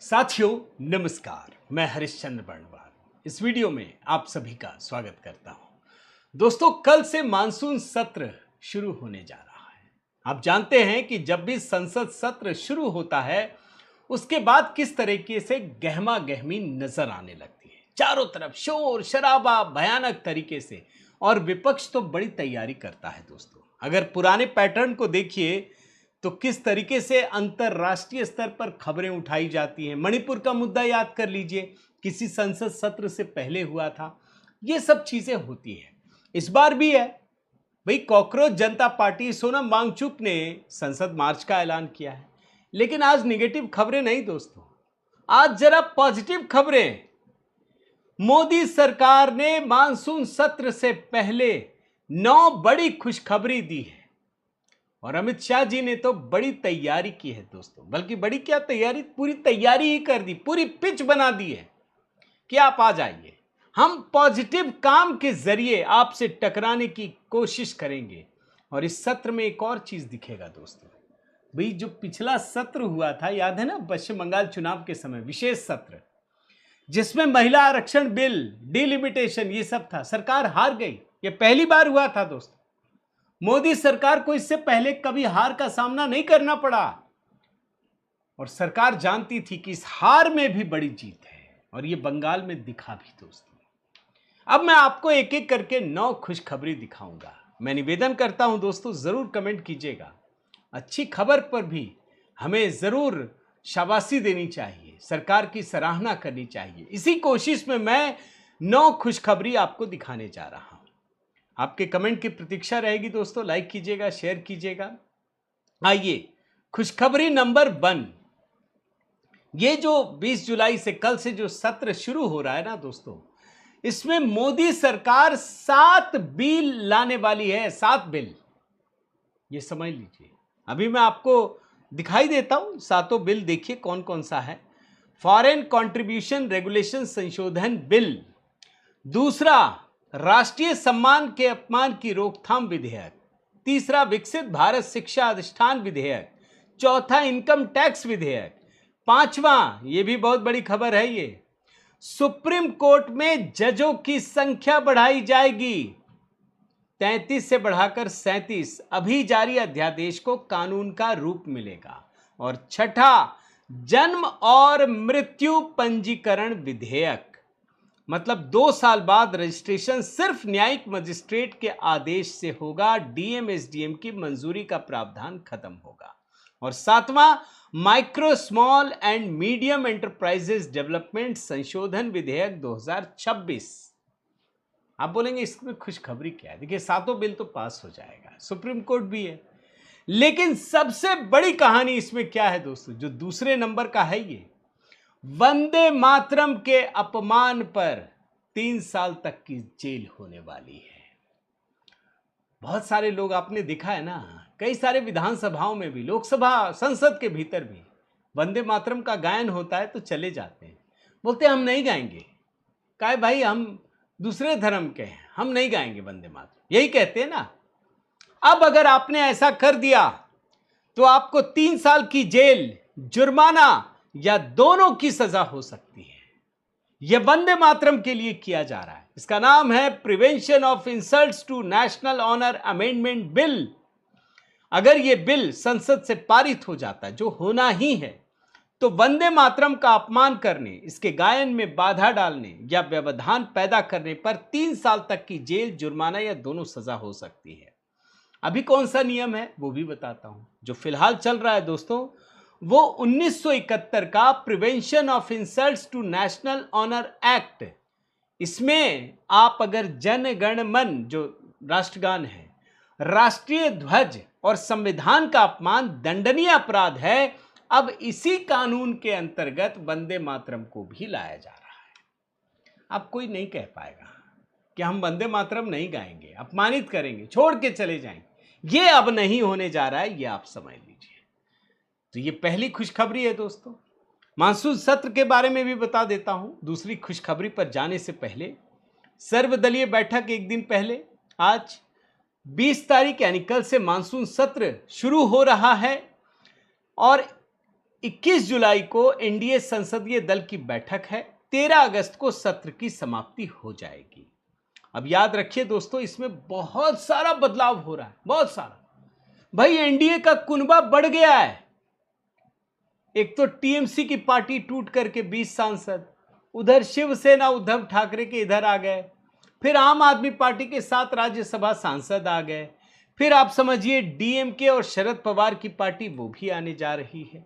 साथियों नमस्कार, मैं हरिश्चंद्र बर्णवाल इस वीडियो में आप सभी का स्वागत करता हूं। दोस्तों, कल से मानसून सत्र शुरू होने जा रहा है। आप जानते हैं कि जब भी संसद सत्र शुरू होता है उसके बाद किस तरीके से गहमा गहमी नजर आने लगती है। चारों तरफ शोर शराबा भयानक तरीके से, और विपक्ष तो बड़ी तैयारी करता है। दोस्तों, अगर पुराने पैटर्न को देखिए तो किस तरीके से अंतरराष्ट्रीय स्तर पर खबरें उठाई जाती हैं। मणिपुर का मुद्दा याद कर लीजिए, किसी संसद सत्र से पहले हुआ था। ये सब चीजें होती हैं। इस बार भी है भाई। कॉकरोच जनता पार्टी सोनम वांगचुक ने संसद मार्च का ऐलान किया है, लेकिन आज निगेटिव खबरें नहीं दोस्तों, आज जरा पॉजिटिव खबरें। मोदी सरकार ने मानसून सत्र से पहले 9 बड़ी खुशखबरी दी है, और अमित शाह जी ने तो बड़ी तैयारी की है दोस्तों। बल्कि बड़ी क्या तैयारी, पूरी तैयारी ही कर दी, पूरी पिच बना दी है कि आप आ जाइए, हम पॉजिटिव काम के जरिए आपसे टकराने की कोशिश करेंगे। और इस सत्र में एक और चीज दिखेगा दोस्तों। भाई, जो पिछला सत्र हुआ था याद है ना, पश्चिम बंगाल चुनाव के समय विशेष सत्र, जिसमें महिला आरक्षण बिल, डिलिमिटेशन, ये सब था, सरकार हार गई। ये पहली बार हुआ था दोस्तों। मोदी सरकार को इससे पहले कभी हार का सामना नहीं करना पड़ा, और सरकार जानती थी कि इस हार में भी बड़ी जीत है, और ये बंगाल में दिखा भी दोस्तों। अब मैं आपको एक एक करके 9 खुशखबरी दिखाऊंगा। मैं निवेदन करता हूं दोस्तों, जरूर कमेंट कीजिएगा। अच्छी खबर पर भी हमें जरूर शाबाशी देनी चाहिए, सरकार की सराहना करनी चाहिए। इसी कोशिश में मैं 9 खुशखबरी आपको दिखाने जा रहा हूं। आपके कमेंट की प्रतीक्षा रहेगी दोस्तों। लाइक कीजिएगा, शेयर कीजिएगा। आइए, खुशखबरी नंबर 1। ये जो 20 जुलाई से, कल से जो सत्र शुरू हो रहा है ना दोस्तों, इसमें मोदी सरकार 7 बिल लाने वाली है। 7 बिल, ये समझ लीजिए। अभी मैं आपको दिखाई देता हूं, 7 बिल देखिए कौन कौन सा है। फॉरेन कंट्रीब्यूशन रेगुलेशन संशोधन बिल, दूसरा राष्ट्रीय सम्मान के अपमान की रोकथाम विधेयक, तीसरा विकसित भारत शिक्षा अधिष्ठान विधेयक, चौथा इनकम टैक्स विधेयक, पांचवा, ये भी बहुत बड़ी खबर है, ये सुप्रीम कोर्ट में जजों की संख्या बढ़ाई जाएगी, 33 से बढ़ाकर 37। अभी जारी अध्यादेश को कानून का रूप मिलेगा। और छठा, जन्म और मृत्यु पंजीकरण विधेयक, मतलब 2 साल बाद रजिस्ट्रेशन सिर्फ न्यायिक मजिस्ट्रेट के आदेश से होगा। डीएम एसडीएम की मंजूरी का प्रावधान खत्म होगा। और 7वां, micro small and medium enterprises development संशोधन विधेयक 2026। आप बोलेंगे इसमें खुशखबरी क्या है? देखिए, 7 बिल तो पास हो जाएगा, सुप्रीम कोर्ट भी है, लेकिन सबसे बड़ी कहानी इसमें क्या है दोस्तों, जो दूसरे नंबर का है, ये वंदे मातरम के अपमान पर 3 साल तक की जेल होने वाली है। बहुत सारे लोग आपने देखा है ना, कई सारे विधानसभाओं में भी, लोकसभा संसद के भीतर भी वंदे मातरम का गायन होता है तो चले जाते हैं, बोलते हैं हम नहीं गाएंगे। कहे भाई, हम दूसरे धर्म के हैं, हम नहीं गाएंगे वंदे मातरम, यही कहते हैं ना। अब अगर आपने ऐसा कर दिया तो आपको 3 साल की जेल, जुर्माना या दोनों की सजा हो सकती है। यह वंदे मातरम के लिए किया जा रहा है। इसका नाम है prevention of insults to national honour amendment bill. अगर यह बिल संसद से पारित हो जाता है, जो होना ही है, तो वंदे मातरम का अपमान करने, इसके गायन में बाधा डालने या व्यवधान पैदा करने पर 3 साल तक की जेल, जुर्माना या दोनों सजा हो सकती है। अभी कौन सा नियम है वो भी बताता हूं। जो फिलहाल चल रहा है दोस्तों, वो 1971 का prevention of insults to national honour act. इसमें आप अगर जन गण मन, जो राष्ट्रगान है, राष्ट्रीय ध्वज और संविधान का अपमान दंडनीय अपराध है। अब इसी कानून के अंतर्गत वंदे मातरम को भी लाया जा रहा है। अब कोई नहीं कह पाएगा कि हम वंदे मातरम नहीं गाएंगे, अपमानित करेंगे, छोड़ के चले जाएंगे। ये अब नहीं होने जा रहा है, ये आप समझ लीजिए। तो ये पहली खुशखबरी है दोस्तों। मानसून सत्र के बारे में भी बता देता हूं। दूसरी खुशखबरी पर जाने से पहले, सर्वदलीय बैठक एक दिन पहले, आज 20 तारीख यानी कल से मानसून सत्र शुरू हो रहा है, और 21 जुलाई को एनडीए संसदीय दल की बैठक है, 13 अगस्त को सत्र की समाप्ति हो जाएगी। अब याद रखिए दोस्तों, इसमें बहुत सारा बदलाव हो रहा है, बहुत सारा। भाई एनडीए का कुनबा बढ़ गया है। एक तो टीएमसी की पार्टी टूट करके 20 सांसद, उधर शिवसेना उद्धव ठाकरे के इधर आ गए, फिर आम आदमी पार्टी के 7 राज्यसभा सांसद आ गए, फिर आप समझिए डीएमके और शरद पवार की पार्टी वो भी आने जा रही है।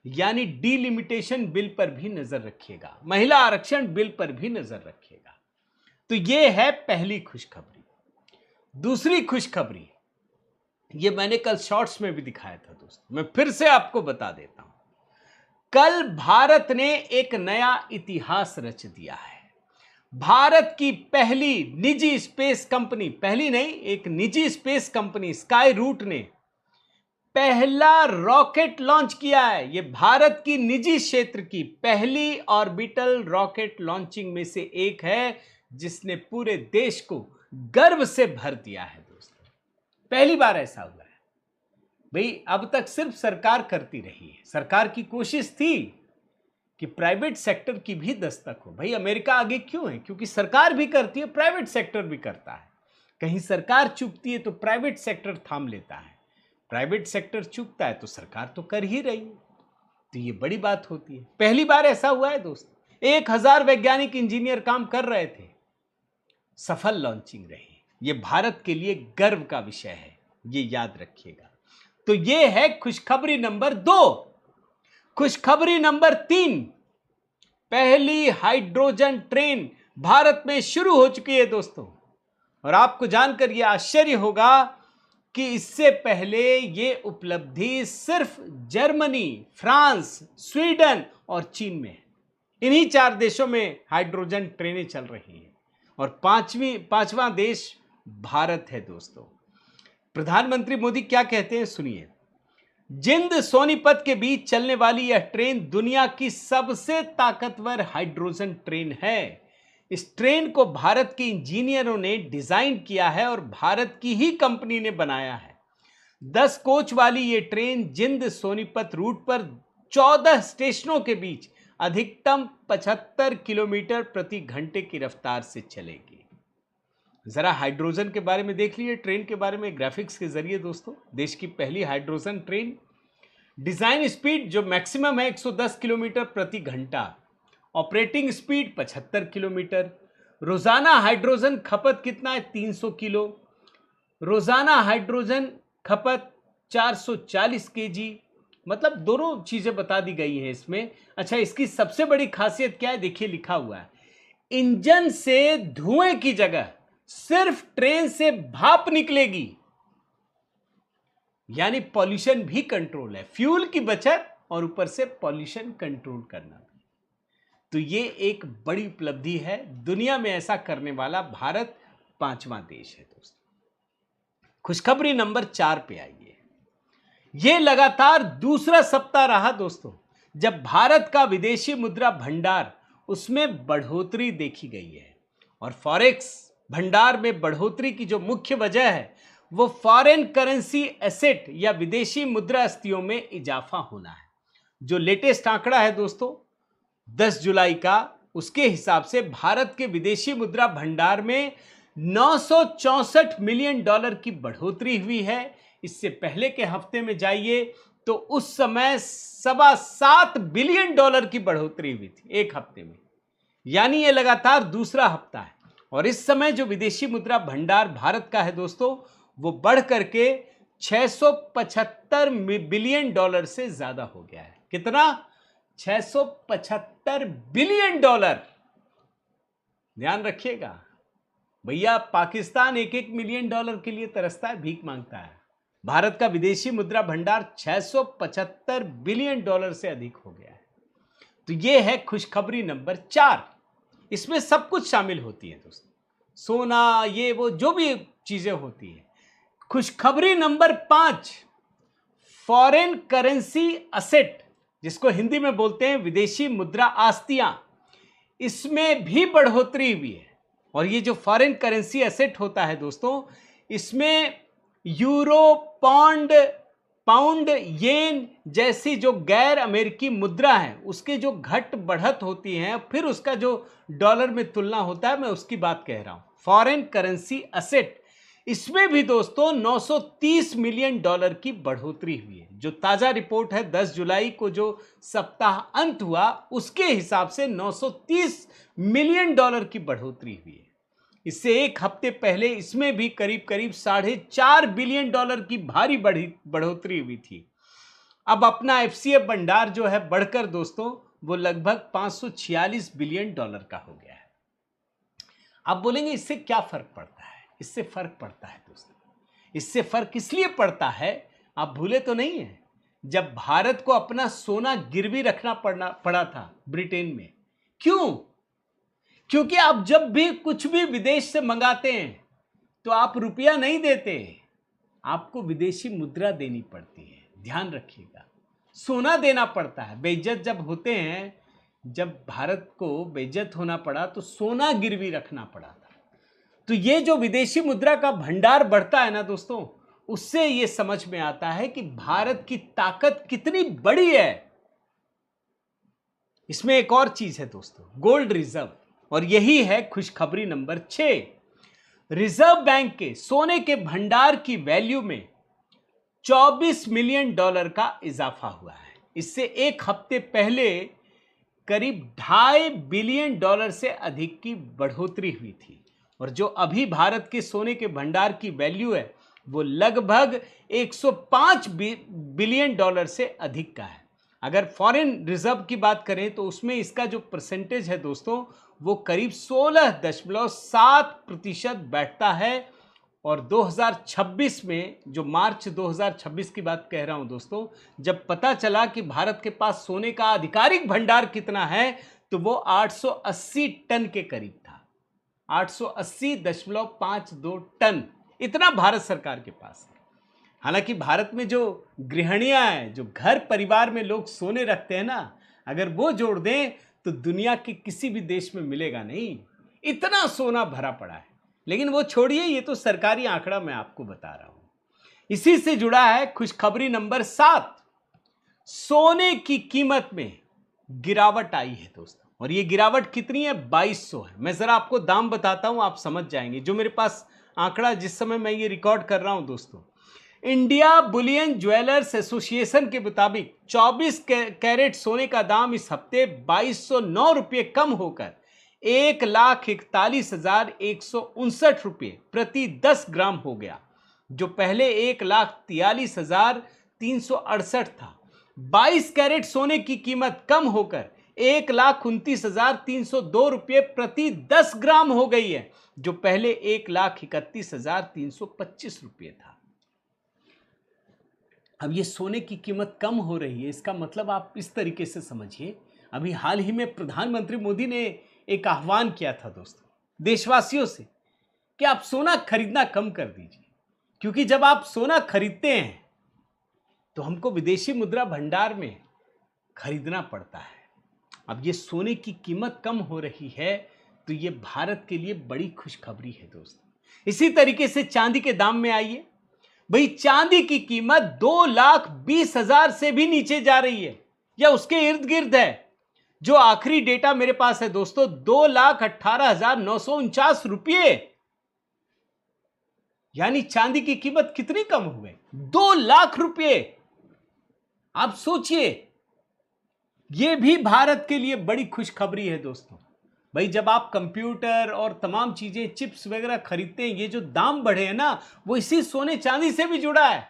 यानी डिलिमिटेशन बिल पर भी नजर रखिएगा, महिला आरक्षण बिल पर भी नजर रखिएगा। तो ये है पहली खुशखबरी। दूसरी खुशखबरी, ये मैंने कल शॉर्ट्स में भी दिखाया था दोस्तों, मैं फिर से आपको बता देता हूं। कल भारत ने एक नया इतिहास रच दिया है। भारत की पहली निजी स्पेस कंपनी, पहली नहीं, एक निजी स्पेस कंपनी स्काई रूट ने पहला रॉकेट लॉन्च किया है। यह भारत की निजी क्षेत्र की पहली ऑर्बिटल रॉकेट लॉन्चिंग में से एक है, जिसने पूरे देश को गर्व से भर दिया है दोस्तों। पहली बार ऐसा हुआ है। भाई अब तक सिर्फ सरकार करती रही है। सरकार की कोशिश थी कि प्राइवेट सेक्टर की भी दस्तक हो। भाई अमेरिका आगे क्यों है? क्योंकि सरकार भी करती है, प्राइवेट सेक्टर भी करता है। कहीं सरकार चूकती है तो प्राइवेट सेक्टर थाम लेता है, प्राइवेट सेक्टर चूकता है तो सरकार तो कर ही रही है। तो ये बड़ी बात होती है। पहली बार ऐसा हुआ है दोस्तों। 1000 वैज्ञानिक इंजीनियर काम कर रहे थे, सफल लॉन्चिंग रही। ये भारत के लिए गर्व का विषय है, ये याद रखिएगा। तो ये है खुशखबरी नंबर 2। खुशखबरी नंबर 3, पहली हाइड्रोजन ट्रेन भारत में शुरू हो चुकी है दोस्तों। और आपको जानकर यह आश्चर्य होगा कि इससे पहले यह उपलब्धि सिर्फ जर्मनी, फ्रांस, स्वीडन और चीन में है। इन्हीं 4 देशों में हाइड्रोजन ट्रेनें चल रही हैं और पांचवां देश भारत है दोस्तों। प्रधानमंत्री मोदी क्या कहते हैं सुनिए। जिंद सोनीपत के बीच चलने वाली यह ट्रेन दुनिया की सबसे ताकतवर हाइड्रोजन ट्रेन है। इस ट्रेन को भारत के इंजीनियरों ने डिजाइन किया है और भारत की ही कंपनी ने बनाया है। 10 कोच वाली यह ट्रेन जिंद सोनीपत रूट पर 14 स्टेशनों के बीच अधिकतम 75 किलोमीटर प्रति घंटे की रफ्तार से चलेगी। जरा हाइड्रोजन के बारे में देख लीजिए, ट्रेन के बारे में ग्राफिक्स के जरिए दोस्तों। देश की पहली हाइड्रोजन ट्रेन, डिजाइन स्पीड जो मैक्सिमम है 110 किलोमीटर प्रति घंटा, ऑपरेटिंग स्पीड 75 किलोमीटर, रोजाना हाइड्रोजन खपत कितना है 300 किलो, रोजाना हाइड्रोजन खपत 440 केजी, मतलब दोनों चीजें बता दी गई हैं इसमें। अच्छा, इसकी सबसे बड़ी खासियत क्या है देखिए, लिखा हुआ है इंजन से धुएं की जगह सिर्फ ट्रेन से भाप निकलेगी, यानी पॉल्यूशन भी कंट्रोल है, फ्यूल की बचत और ऊपर से पॉल्यूशन कंट्रोल करना। तो ये एक बड़ी उपलब्धि है। दुनिया में ऐसा करने वाला भारत 5वां देश है दोस्तों। खुशखबरी नंबर 4 पे आइए। यह लगातार दूसरा सप्ताह रहा दोस्तों जब भारत का विदेशी मुद्रा भंडार, उसमें बढ़ोतरी देखी गई है। और फॉरेक्स भंडार में बढ़ोतरी की जो मुख्य वजह है वो फॉरेन करेंसी एसेट या विदेशी मुद्रास्थितियों में इजाफा होना है। जो लेटेस्ट आंकड़ा है दोस्तों 10 जुलाई का, उसके हिसाब से भारत के विदेशी मुद्रा भंडार में $964 मिलियन की बढ़ोतरी हुई है। इससे पहले के हफ्ते में जाइए तो उस समय $7.25 बिलियन की बढ़ोतरी हुई थी एक हफ्ते में, यानी ये लगातार दूसरा हफ्ता है। और इस समय जो विदेशी मुद्रा भंडार भारत का है दोस्तों, वो बढ़ करके $675 बिलियन से ज्यादा हो गया है। कितना? $675 बिलियन। ध्यान रखिएगा भैया, पाकिस्तान $1-1 मिलियन के लिए तरसता है, भीख मांगता है। भारत का विदेशी मुद्रा भंडार $675 बिलियन से अधिक हो गया है। तो यह है खुशखबरी नंबर 4। इसमें सब कुछ शामिल होती है दोस्तों, सोना, ये वो जो भी चीजें होती है। खुशखबरी नंबर 5, फॉरेन करेंसी असेट, जिसको हिंदी में बोलते हैं विदेशी मुद्रा आस्तियां, इसमें भी बढ़ोतरी हुई है। और ये जो फॉरेन करेंसी एसेट होता है दोस्तों, इसमें यूरो, पौंड, पाउंड, येन जैसी जो गैर अमेरिकी मुद्रा है उसके जो घट बढ़त होती हैं, फिर उसका जो डॉलर में तुलना होता है, मैं उसकी बात कह रहा हूं। फॉरेन करेंसी असेट, इसमें भी दोस्तों 930 मिलियन डॉलर की बढ़ोतरी हुई है। जो ताजा रिपोर्ट है 10 जुलाई को जो सप्ताह अंत हुआ उसके हिसाब से 930 मिलियन डॉलर की बढ़ोतरी हुई है। इससे एक हफ्ते पहले इसमें भी करीब करीब 4.5 बिलियन डॉलर की भारी बढ़ोतरी हुई थी। अब अपना एफसीएफ भंडार जो है बढ़कर दोस्तों वो लगभग 546 बिलियन डॉलर का हो गया है। आप बोलेंगे इससे क्या फर्क पड़ता है? इससे फर्क पड़ता है दोस्तों, इससे फर्क इसलिए पड़ता है, आप भूले तो नहीं है जब भारत को अपना सोना गिरवी रखना पड़ा था ब्रिटेन में। क्यों? क्योंकि आप जब भी कुछ भी विदेश से मंगाते हैं तो आप रुपया नहीं देते, आपको विदेशी मुद्रा देनी पड़ती है। ध्यान रखिएगा, सोना देना पड़ता है। बेइज्जत जब होते हैं, जब भारत को बेइज्जत होना पड़ा तो सोना गिरवी रखना पड़ा था। तो ये जो विदेशी मुद्रा का भंडार बढ़ता है ना दोस्तों, उससे ये समझ में आता है कि भारत की ताकत कितनी बड़ी है। इसमें एक और चीज है दोस्तों, गोल्ड रिजर्व, और यही है खुशखबरी नंबर 6। रिजर्व बैंक के सोने के भंडार की वैल्यू में 24 मिलियन डॉलर का इजाफा हुआ है। इससे एक हफ्ते पहले करीब 2.5 बिलियन डॉलर से अधिक की बढ़ोतरी हुई थी। और जो अभी भारत के सोने के भंडार की वैल्यू है वो लगभग 105 बिलियन डॉलर से अधिक का है। अगर फॉरेन रिजर्व की बात करें तो उसमें इसका जो परसेंटेज है दोस्तों वो करीब 16.7% बैठता है। और 2026 में, जो मार्च 2026 की बात कह रहा हूं दोस्तों, जब पता चला कि भारत के पास सोने का आधिकारिक भंडार कितना है तो वो 880 टन के करीब था। 880.52 टन, इतना भारत सरकार के पास है। हालांकि भारत में जो गृहिणियां हैं, जो घर परिवार में लोग सोने रखते हैं ना, अगर वो जोड़ दें तो दुनिया के किसी भी देश में मिलेगा नहीं, इतना सोना भरा पड़ा है। लेकिन वो छोड़िए, ये तो सरकारी आंकड़ा मैं आपको बता रहा हूं। इसी से जुड़ा है खुशखबरी नंबर 7। सोने की कीमत में गिरावट आई है दोस्तों, और ये गिरावट कितनी है? 2200 है। मैं जरा आपको दाम बताता हूं, आप समझ जाएंगे। जो मेरे पास आंकड़ा जिस समय मैं ये रिकॉर्ड कर रहा हूं दोस्तों, इंडिया बुलियन ज्वेलर्स एसोसिएशन के मुताबिक 24 कैरेट सोने का दाम इस हफ्ते 2209 रुपये कम होकर 1,41,159 रुपये प्रति 10 ग्राम हो गया, जो पहले 1,43,368 था। 22 कैरेट सोने की कीमत कम होकर 1,29,302 रुपये प्रति 10 ग्राम हो गई है, जो पहले 1,31,325 रुपये था। अब ये सोने की कीमत कम हो रही है, इसका मतलब आप इस तरीके से समझिए, अभी हाल ही में प्रधानमंत्री मोदी ने एक आह्वान किया था दोस्तों देशवासियों से कि आप सोना खरीदना कम कर दीजिए, क्योंकि जब आप सोना खरीदते हैं तो हमको विदेशी मुद्रा भंडार में खरीदना पड़ता है। अब ये सोने की कीमत कम हो रही है तो ये भारत के लिए बड़ी खुशखबरी है दोस्तों। इसी तरीके से चांदी के दाम में आइए, भाई चांदी की कीमत 2,20,000 से भी नीचे जा रही है या उसके इर्द गिर्द है। जो आखिरी डेटा मेरे पास है दोस्तों 2,18,949 रुपये, यानी चांदी की कीमत कितनी कम हो गई? 2 लाख रुपये। आप सोचिए, यह भी भारत के लिए बड़ी खुशखबरी है दोस्तों। भाई जब आप कंप्यूटर और तमाम चीजें, चिप्स वगैरह खरीदते हैं, ये जो दाम बढ़े हैं ना, वो इसी सोने चांदी से भी जुड़ा है,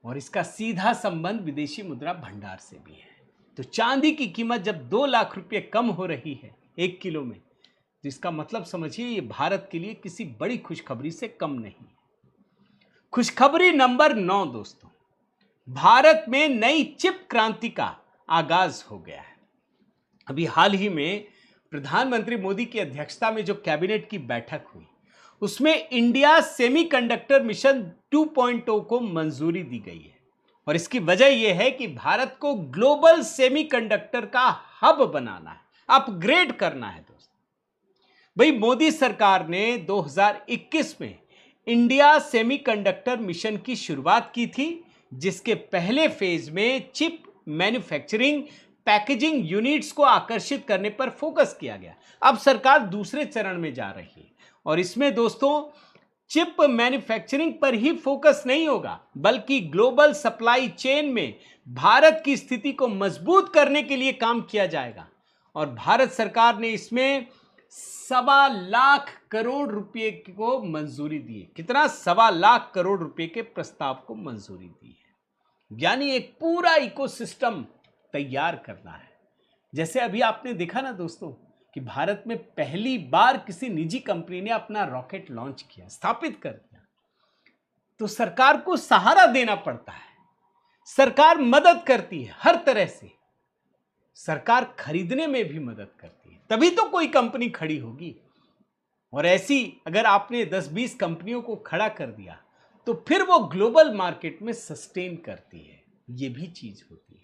और इसका सीधा संबंध विदेशी मुद्रा भंडार से भी है। तो चांदी की कीमत जब 2 लाख रुपये कम हो रही है 1 किलो में, तो इसका मतलब समझिए ये भारत के लिए किसी बड़ी खुशखबरी से कम नहीं। खुशखबरी नंबर 9 दोस्तों, भारत में नई चिप क्रांति का आगाज हो गया है। अभी हाल ही में प्रधानमंत्री मोदी की अध्यक्षता में जो कैबिनेट की बैठक हुई, उसमें इंडिया सेमीकंडक्टर मिशन 2.0 को मंजूरी दी गई है। और इसकी वजह यह है कि भारत को ग्लोबल सेमीकंडक्टर का हब बनाना है, अपग्रेड करना है दोस्तों। भाई मोदी सरकार ने 2021 में इंडिया सेमीकंडक्टर मिशन की शुरुआत की थी, जिसके पहले फेज में चिप मैन्युफैक्चरिंग पैकेजिंग यूनिट्स को आकर्षित करने पर फोकस किया गया। अब सरकार दूसरे चरण में जा रही है और इसमें दोस्तों चिप मैन्युफैक्चरिंग पर ही फोकस नहीं होगा, बल्कि ग्लोबल सप्लाई चेन में भारत की स्थिति को मजबूत करने के लिए काम किया जाएगा। और भारत सरकार ने इसमें 1.25 लाख करोड़ रुपए को मंजूरी दी है। कितना? 1.25 लाख करोड़ रुपए के प्रस्ताव को मंजूरी दी है। यानी एक पूरा इकोसिस्टम तैयार करना है। जैसे अभी आपने देखा ना दोस्तों कि भारत में पहली बार किसी निजी कंपनी ने अपना रॉकेट लॉन्च किया, स्थापित कर दिया, तो सरकार को सहारा देना पड़ता है। सरकार मदद करती है हर तरह से, सरकार खरीदने में भी मदद करती है, तभी तो कोई कंपनी खड़ी होगी। और ऐसी अगर आपने 10-20 कंपनियों को खड़ा कर दिया तो फिर वो ग्लोबल मार्केट में सस्टेन करती है। ये भी चीज होती है।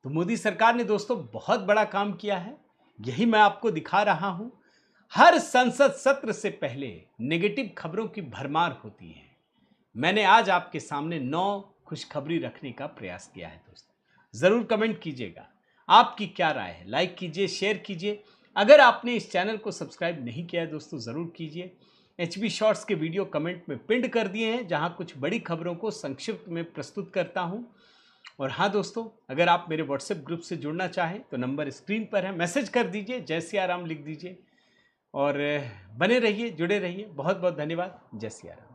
तो मोदी सरकार ने दोस्तों बहुत बड़ा काम किया है, यही मैं आपको दिखा रहा हूं। हर संसद सत्र से पहले नेगेटिव खबरों की भरमार होती है। मैंने आज आपके सामने 9 खुशखबरी रखने का प्रयास किया है दोस्तों। जरूर कमेंट कीजिएगा, आपकी क्या राय है, लाइक कीजिए, शेयर कीजिए। अगर आपने इस चैनल को सब्सक्राइब नहीं किया है दोस्तों जरूर कीजिए। HB शॉर्ट्स के वीडियो कमेंट में पिंड कर दिए हैं, जहां कुछ बड़ी खबरों को संक्षिप्त में प्रस्तुत करता हूं। और हाँ दोस्तों, अगर आप मेरे व्हाट्सएप ग्रुप से जुड़ना चाहें तो नंबर स्क्रीन पर है, मैसेज कर दीजिए, जय सिया राम लिख दीजिए और बने रहिए, जुड़े रहिए। बहुत बहुत धन्यवाद। जय सिया राम।